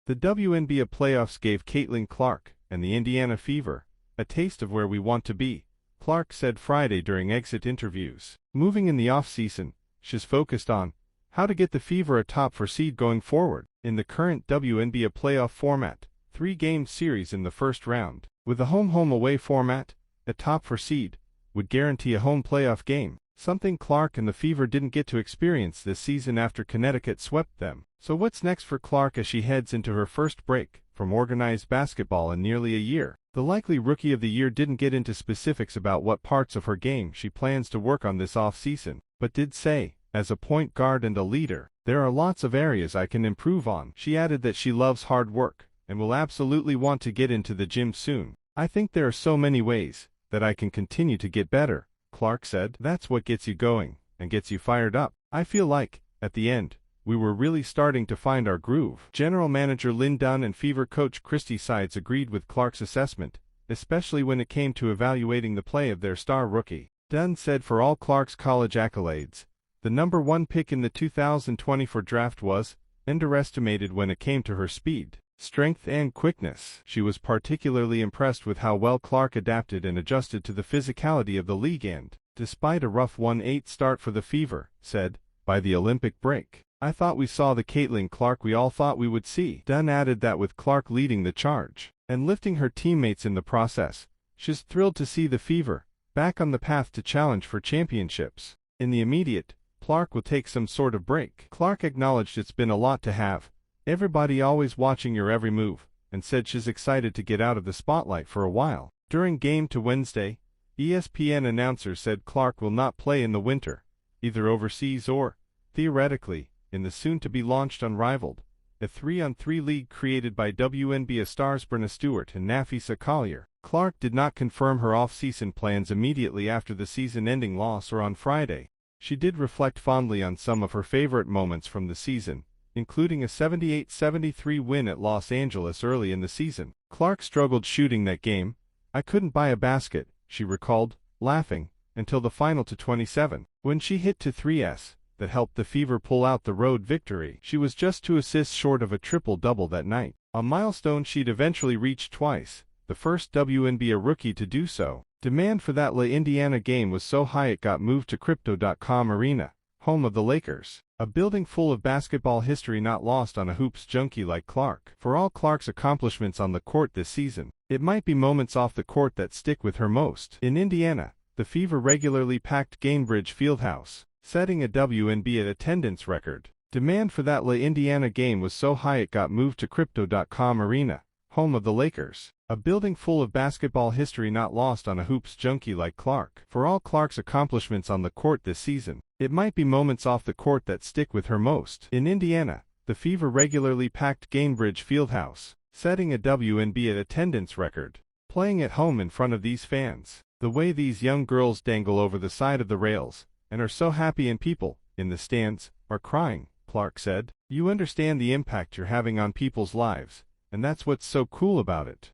The WNBA playoffs gave Caitlin Clark and the Indiana Fever a taste of where we want to be, Clark said Friday during exit interviews. Moving in the offseason, she's focused on how to get the Fever a top-4 seed going forward. In the current WNBA playoff format, 3-game series in the first round. With a home-home-away format, a top-4 seed would guarantee a home playoff game, something Clark and the Fever didn't get to experience this season after Connecticut swept them. So what's next for Clark as she heads into her first break from organized basketball in nearly a year? The likely Rookie of the Year didn't get into specifics about what parts of her game she plans to work on this offseason, but did say, as a point guard and a leader, there are lots of areas I can improve on. She added that she loves hard work and will absolutely want to get into the gym soon. I think there are so many ways that I can continue to get better, Clark said. That's what gets you going and gets you fired up. I feel like, at the end, we were really starting to find our groove. General Manager Lynn Dunn and Fever coach Christy Sides agreed with Clark's assessment, especially when it came to evaluating the play of their star rookie. Dunn said for all Clark's college accolades, the number 1 pick in the 2024 draft was underestimated when it came to her speed, strength and quickness. She was particularly impressed with how well Clark adapted and adjusted to the physicality of the league and, despite a rough 1-8 start for the Fever, said, by the Olympic break, I thought we saw the Caitlin Clark we all thought we would see. Dunn added that with Clark leading the charge and lifting her teammates in the process, she's thrilled to see the Fever back on the path to challenge for championships. In the immediate, Clark will take some sort of break. Clark acknowledged it's been a lot to have everybody always watching your every move, and said she's excited to get out of the spotlight for a while. During Game to Wednesday, ESPN announcers said Clark will not play in the winter, either overseas or, theoretically, in the soon-to-be-launched Unrivaled, a 3-on-3 league created by WNBA stars Brenna Stewart and Nafisa Collier. Clark did not confirm her off-season plans immediately after the season-ending loss or on Friday. She did reflect fondly on some of her favorite moments from the season, including a 78-73 win at Los Angeles early in the season. Clark struggled shooting that game. I couldn't buy a basket, she recalled, laughing, until the final to 27, when she hit 2 3s that helped the Fever pull out the road victory. She was just 2 assists short of a triple-double that night, a milestone she'd eventually reached twice, the first WNBA rookie to do so. Demand for that Indiana game was so high it got moved to Crypto.com Arena, home of the Lakers, a building full of basketball history not lost on a hoops junkie like Clark. For all Clark's accomplishments on the court this season, it might be moments off the court that stick with her most. In Indiana, the Fever regularly packed Gainbridge Fieldhouse, setting a WNBA attendance record. Demand for that Indiana game was so high it got moved to Crypto.com Arena, home of the Lakers, a building full of basketball history not lost on a hoops junkie like Clark. For all Clark's accomplishments on the court this season, it might be moments off the court that stick with her most. In Indiana, the Fever regularly packed Gainbridge Fieldhouse, setting a WNBA attendance record. Playing at home in front of these fans, the way these young girls dangle over the side of the rails, and are so happy, and people, in the stands, are crying, Clark said. You understand the impact you're having on people's lives, and that's what's so cool about it.